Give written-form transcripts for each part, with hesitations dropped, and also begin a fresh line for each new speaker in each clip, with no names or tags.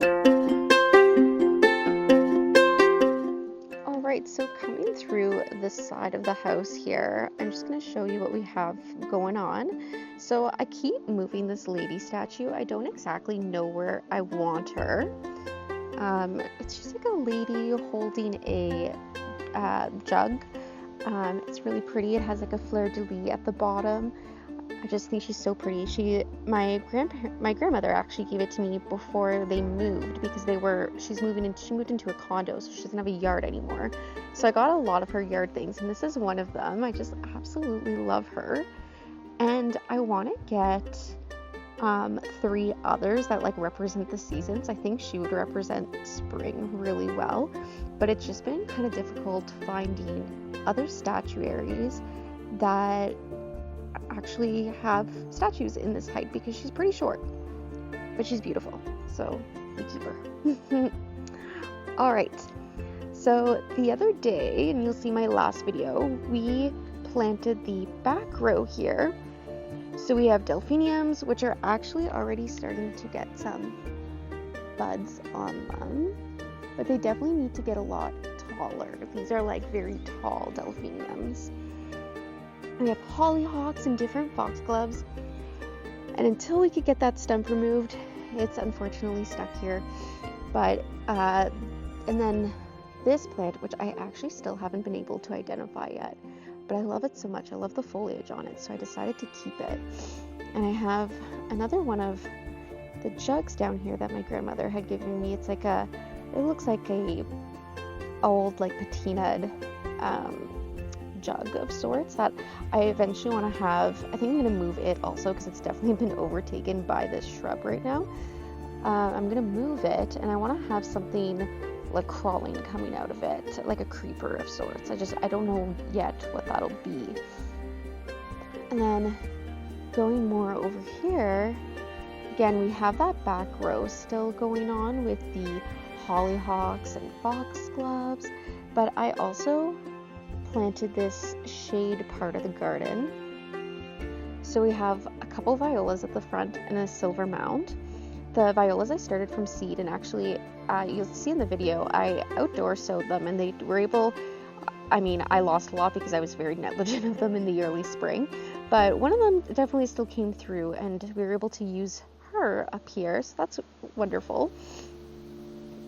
Alright, so coming through the side of the house here, I'm just going to show you what we have going on. So I keep moving this lady statue. I don't exactly know where I want her. It's just like a lady holding a jug. It's really pretty. It has like a fleur-de-lis at the bottom. I just think she's so pretty. My grandmother actually gave it to me before they moved because she moved into a condo, so she doesn't have a yard anymore. So I got a lot of her yard things, and this is one of them. I just absolutely love her. And I want to get 3 others that like represent the seasons. I think she would represent spring really well, but it's just been kind of difficult finding other statuaries that actually have statues in this height because she's pretty short, but she's beautiful, so we keep her. All right, so the other day, and you'll see my last video, we planted the back row here. So we have delphiniums, which are actually already starting to get some buds on them, but they definitely need to get a lot taller. These are like very tall delphiniums. We have hollyhocks and different foxgloves, and until we could get that stump removed, it's unfortunately stuck here. But and then this plant, which I actually still haven't been able to identify yet, but I love it so much. I love the foliage on it, so I decided to keep it. And I have another one of the jugs down here that my grandmother had given me. It's like it looks like a old like patinaed jug of sorts that I eventually want to have. I think I'm going to move it also because it's definitely been overtaken by this shrub right now. I'm going to move it, and I want to have something like crawling coming out of it, like a creeper of sorts. I don't know yet what that'll be. And then going more over here, again, we have that back row still going on with the hollyhocks and foxgloves, but I also planted this shade part of the garden. So we have a couple violas at the front and a silver mound. The violas I started from seed, and actually you'll see in the video I outdoor sowed them, and they were able, I lost a lot because I was very negligent of them in the early spring, but one of them definitely still came through, and we were able to use her up here, so that's wonderful.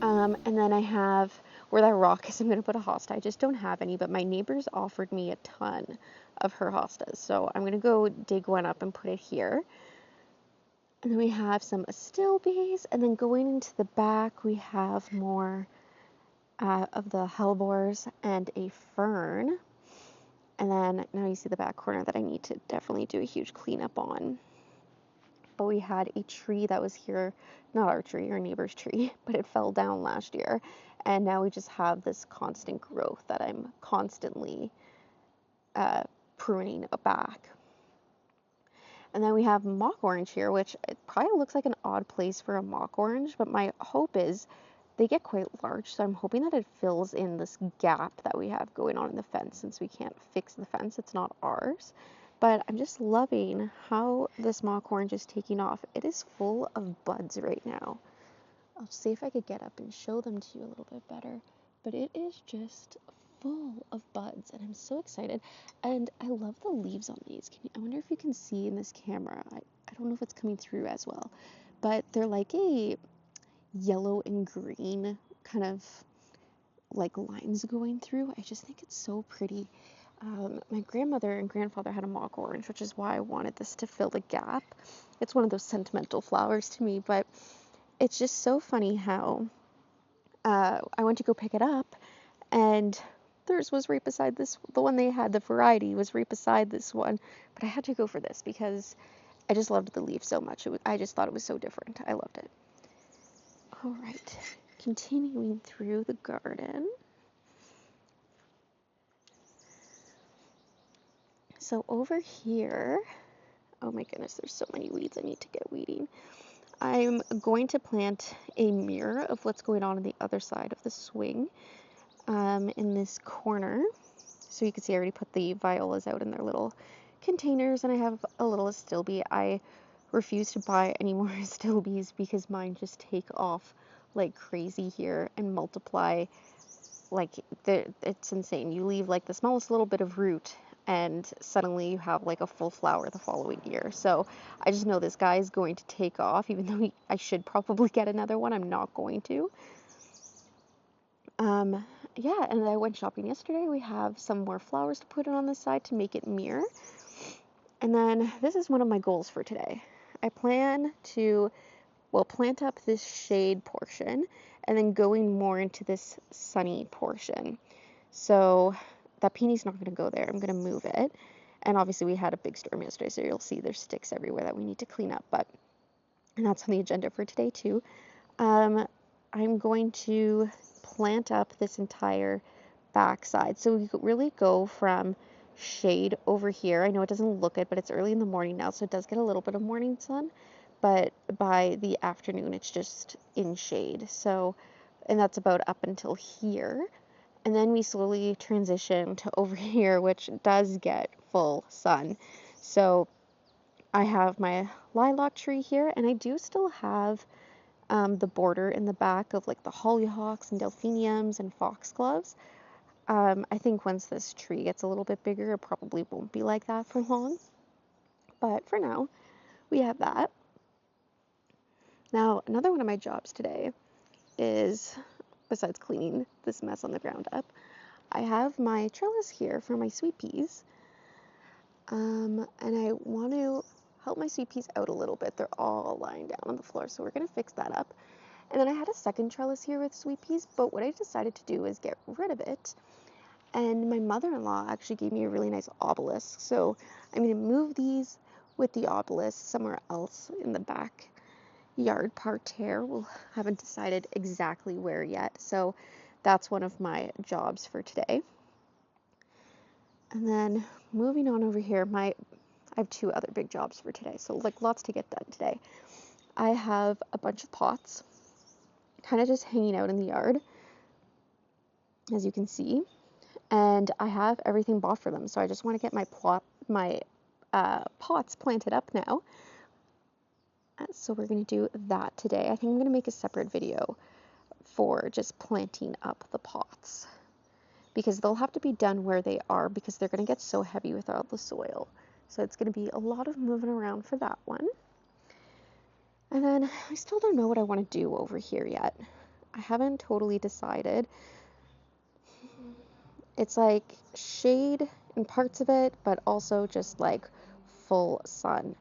And then I have where that rock is, I'm going to put a hosta. I just don't have any, but my neighbors offered me a ton of her hostas, so I'm going to go dig one up and put it here. And then we have some astilbes, and then going into the back we have more of the hellebores and a fern. And then now you see the back corner that I need to definitely do a huge cleanup on. But we had a tree that was here, not our tree, our neighbor's tree, but it fell down last year. And now we just have this constant growth that I'm constantly pruning back. And then we have mock orange here, which it probably looks like an odd place for a mock orange, but my hope is they get quite large, so I'm hoping that it fills in this gap that we have going on in the fence. Since we can't fix the fence, it's not ours. But I'm just loving how this mock orange is taking off. It is full of buds right now. I'll see if I could get up and show them to you a little bit better. But it is just full of buds, and I'm so excited. And I love the leaves on these. I wonder if you can see in this camera. I don't know if it's coming through as well, but they're like a yellow and green kind of like lines going through. I just think it's so pretty. My grandmother and grandfather had a mock orange, which is why I wanted this to fill the gap. It's one of those sentimental flowers to me, but it's just so funny how I went to go pick it up, and theirs was right beside this. The one they had, the variety, was right beside this one, but I had to go for this because I just loved the leaf so much. I just thought it was so different. I loved it. All right, continuing through the garden. So over here, oh my goodness, there's so many weeds. I need to get weeding. I'm going to plant a mirror of what's going on the other side of the swing in this corner. So you can see I already put the violas out in their little containers, and I have a little astilbe. I refuse to buy any more astilbes because mine just take off like crazy here and multiply like it's insane. You leave like the smallest little bit of root and suddenly you have like a full flower the following year. So I just know this guy is going to take off, even though I should probably get another one. I'm not going to. Yeah, and I went shopping yesterday. We have some more flowers to put on this side to make it mirror. And then this is one of my goals for today. I plan to, well, plant up this shade portion and then going more into this sunny portion. So that peony's not going to go there. I'm going to move it. And obviously we had a big storm yesterday, so you'll see there's sticks everywhere that we need to clean up. And that's on the agenda for today too. I'm going to plant up this entire backside. So we could really go from shade over here. I know it doesn't look it, but it's early in the morning now, so it does get a little bit of morning sun. But by the afternoon, it's just in shade. So, and that's about up until here. And then we slowly transition to over here, which does get full sun. So I have my lilac tree here, and I do still have the border in the back of like the hollyhocks and delphiniums and foxgloves. I think once this tree gets a little bit bigger, it probably won't be like that for long. But for now, we have that. Now, another one of my jobs today is, besides cleaning this mess on the ground up, I have my trellis here for my sweet peas. And I want to help my sweet peas out a little bit. They're all lying down on the floor, so we're going to fix that up. And then I had a second trellis here with sweet peas, but what I decided to do is get rid of it. And my mother-in-law actually gave me a really nice obelisk. So I'm going to move these with the obelisk somewhere else in the backyard parterre. We haven't decided exactly where yet. So that's one of my jobs for today. And then moving on over here, I have two other big jobs for today. So like lots to get done today. I have a bunch of pots kind of just hanging out in the yard, as you can see. And I have everything bought for them. So I just want to get my pots planted up now. So we're going to do that today. I think I'm going to make a separate video for just planting up the pots, because they'll have to be done where they are because they're going to get so heavy with all the soil. So it's going to be a lot of moving around for that one. And then I still don't know what I want to do over here yet. I haven't totally decided. It's like shade in parts of it, but also just like full sun.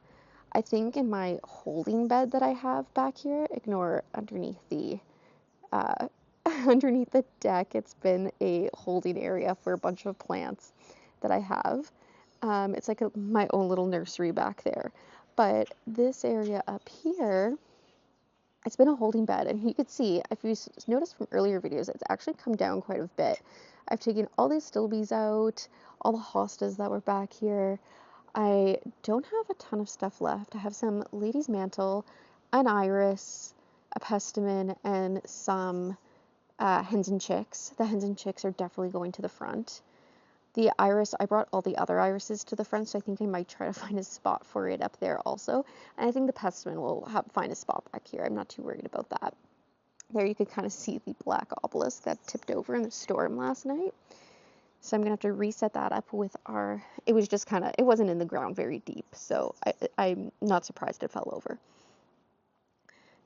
I think in my holding bed that I have back here, ignore underneath the underneath the deck, it's been a holding area for a bunch of plants that I have. It's like my own little nursery back there. But this area up here, it's been a holding bed, and you could see, if you noticed from earlier videos, it's actually come down quite a bit. I've taken all these stilbies out, all the hostas that were back here. I don't have a ton of stuff left. I have some lady's mantle, an iris, a pestamon, and some hens and chicks. The hens and chicks are definitely going to the front. The iris, I brought all the other irises to the front, so I think I might try to find a spot for it up there also. And I think the pestamon will find a spot back here. I'm not too worried about that. There you could kind of see the black obelisk that tipped over in the storm last night. So I'm going to have to reset that up with it was just kind of, it wasn't in the ground very deep, so I'm not surprised it fell over.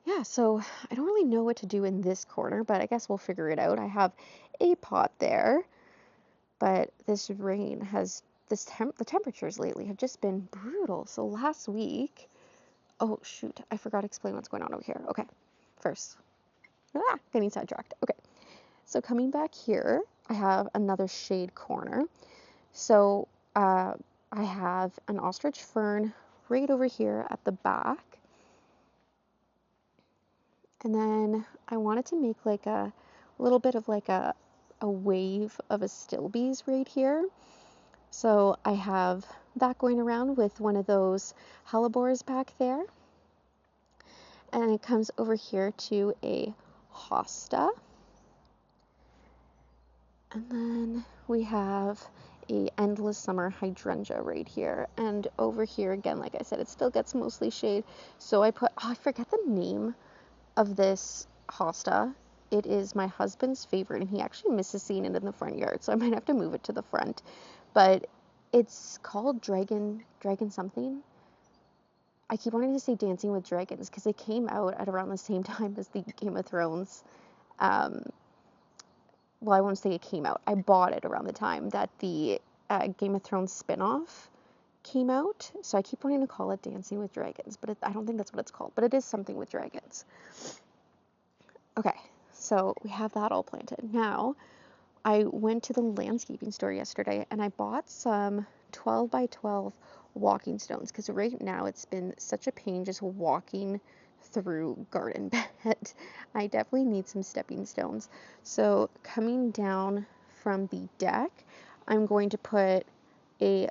Yeah, so I don't really know what to do in this corner, but I guess we'll figure it out. I have a pot there. But this rain has, the temperatures lately have just been brutal. So last week, oh shoot, I forgot to explain what's going on over here. Okay, first, getting sidetracked. Okay, so coming back here, I have another shade corner. So I have an ostrich fern right over here at the back. And then I wanted to make like a little bit of like a wave of astilbes right here. So I have that going around with one of those hellebores back there. And it comes over here to a hosta. And then we have a endless summer hydrangea right here. And over here again, like I said, it still gets mostly shade. So I put, I forget the name of this hosta. It is my husband's favorite, and he actually misses seeing it in the front yard, so I might have to move it to the front. But it's called Dragon something. I keep wanting to say Dancing with Dragons because it came out at around the same time as the Game of Thrones. Um, well, I won't say it came out. I bought it around the time that the Game of Thrones spinoff came out. So I keep wanting to call it Dancing with Dragons, but I don't think that's what it's called. But it is something with dragons. Okay, so we have that all planted. Now, I went to the landscaping store yesterday and I bought some 12 by 12 walking stones because right now it's been such a pain just walking through garden bed. I definitely need some stepping stones. So coming down from the deck, I'm going to put a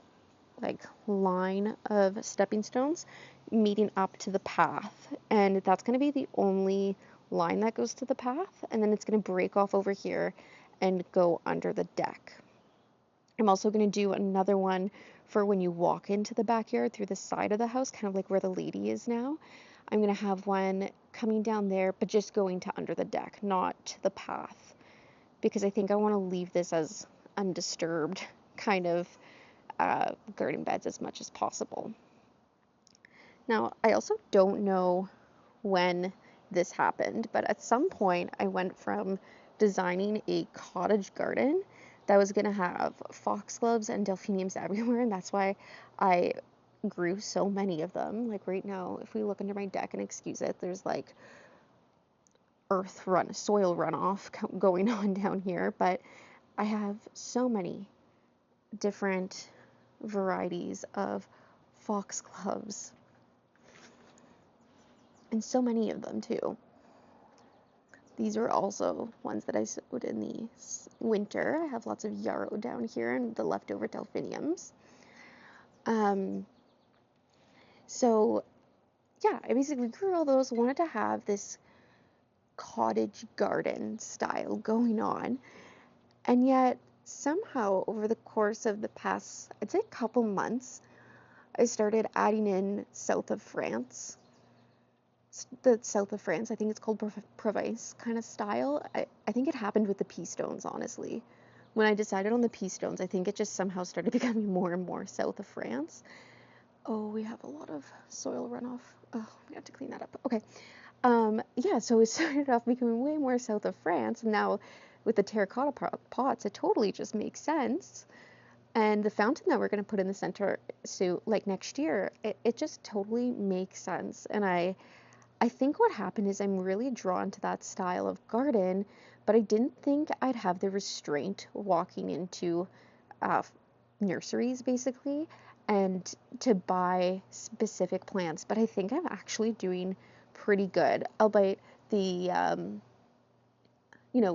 line of stepping stones meeting up to the path, and that's going to be the only line that goes to the path, and then it's going to break off over here and go under the deck. I'm also going to do another one for when you walk into the backyard through the side of the house, kind of like where the lady is now. I'm going to have one coming down there, but just going to under the deck, not to the path, because I think I want to leave this as undisturbed kind of garden beds as much as possible. Now, I also don't know when this happened, but at some point I went from designing a cottage garden that was going to have foxgloves and delphiniums everywhere, and that's why I grew so many of them. Like right now, if we look under my deck and excuse it, there's like soil runoff going on down here, but I have so many different varieties of foxgloves, and so many of them too. These are also ones that I sowed in the winter. I have lots of yarrow down here and the leftover delphiniums. So yeah, I basically grew all those, wanted to have this cottage garden style going on. And yet somehow over the course of the past, I'd say a couple months, I started adding in south of France. The south of France, I think it's called Provence kind of style. I think it happened with the pea stones, honestly. When I decided on the pea stones, I think it just somehow started becoming more and more south of France. Oh, we have a lot of soil runoff. Oh, we have to clean that up. Okay. Yeah, so it started off becoming way more south of France, and now with the terracotta pots, it totally just makes sense. And the fountain that we're going to put in the center, so like next year, it just totally makes sense. And I think what happened is I'm really drawn to that style of garden, but I didn't think I'd have the restraint walking into uh, nurseries basically and to buy specific plants. But I think I'm actually doing pretty good. Albeit we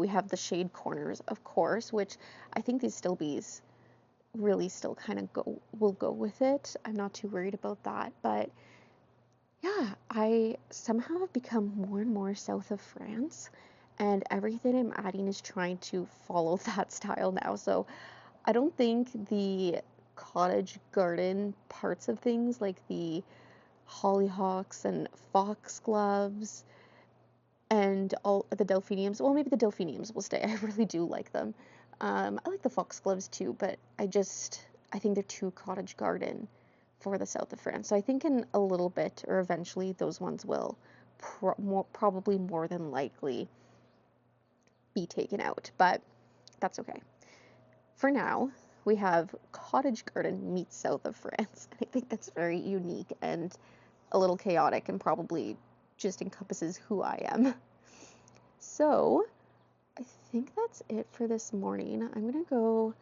have the shade corners, of course, which I think these Stilbees really still kind of will go with it. I'm not too worried about that, but yeah, I somehow have become more and more south of France, and everything I'm adding is trying to follow that style now. So I don't think the cottage garden parts of things like the hollyhocks and foxgloves and all the delphiniums, well, maybe the delphiniums will stay. I really do like them. I like the foxgloves too, but I think they're too cottage garden for the south of France. So I think in a little bit, or eventually, those ones will probably more than likely be taken out, but that's okay. For now, we have cottage garden meets south of France. And I think that's very unique and a little chaotic and probably just encompasses who I am. So I think that's it for this morning. I'm gonna go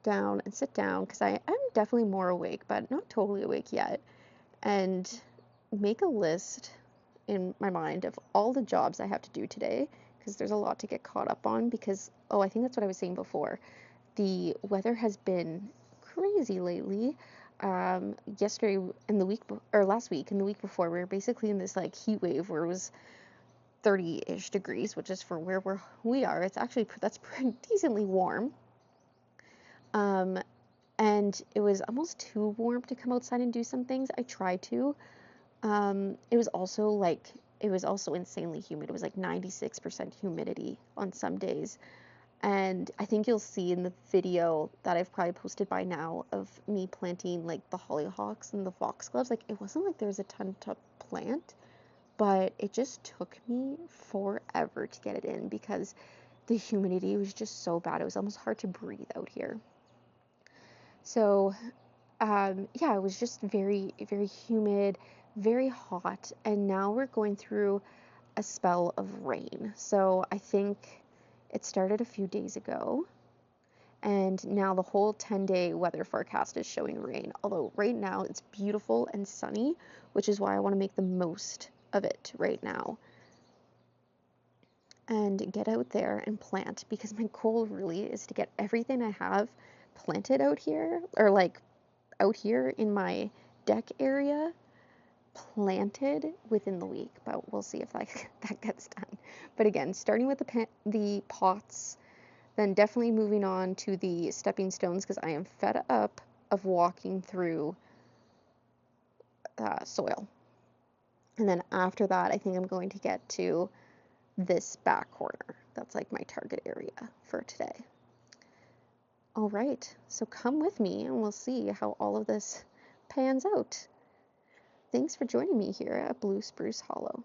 down and sit down because I am definitely more awake, but not totally awake yet, and make a list in my mind of all the jobs I have to do today because there's a lot to get caught up on because, oh, I think that's what I was saying before. The weather has been crazy lately. Yesterday and last week and the week before, we were basically in this like heat wave where it was 30-ish degrees, which is for where we are. It's actually that's pretty decently warm. And it was almost too warm to come outside and do some things. I tried to. It was also like it was also insanely humid. It was like 96% humidity on some days. And I think you'll see in the video that I've probably posted by now of me planting like the hollyhocks and the foxgloves. Like it wasn't like there was a ton to plant, but it just took me forever to get it in because the humidity was just so bad. It was almost hard to breathe out here. So yeah, it was just very, very humid, very hot, and now we're going through a spell of rain. So I think it started a few days ago, and now the whole 10-day weather forecast is showing rain. Although right now it's beautiful and sunny, which is why I want to make the most of it right now and get out there and plant, because my goal really is to get everything I have planted out here, or like out here in my deck area, planted within the week, but we'll see if that gets done. But again, starting with the pots, then definitely moving on to the stepping stones, because I am fed up of walking through soil. And then after that, I think I'm going to get to this back corner. That's like my target area for today. All right, so come with me and we'll see how all of this pans out. Thanks for joining me here at Blue Spruce Hollow.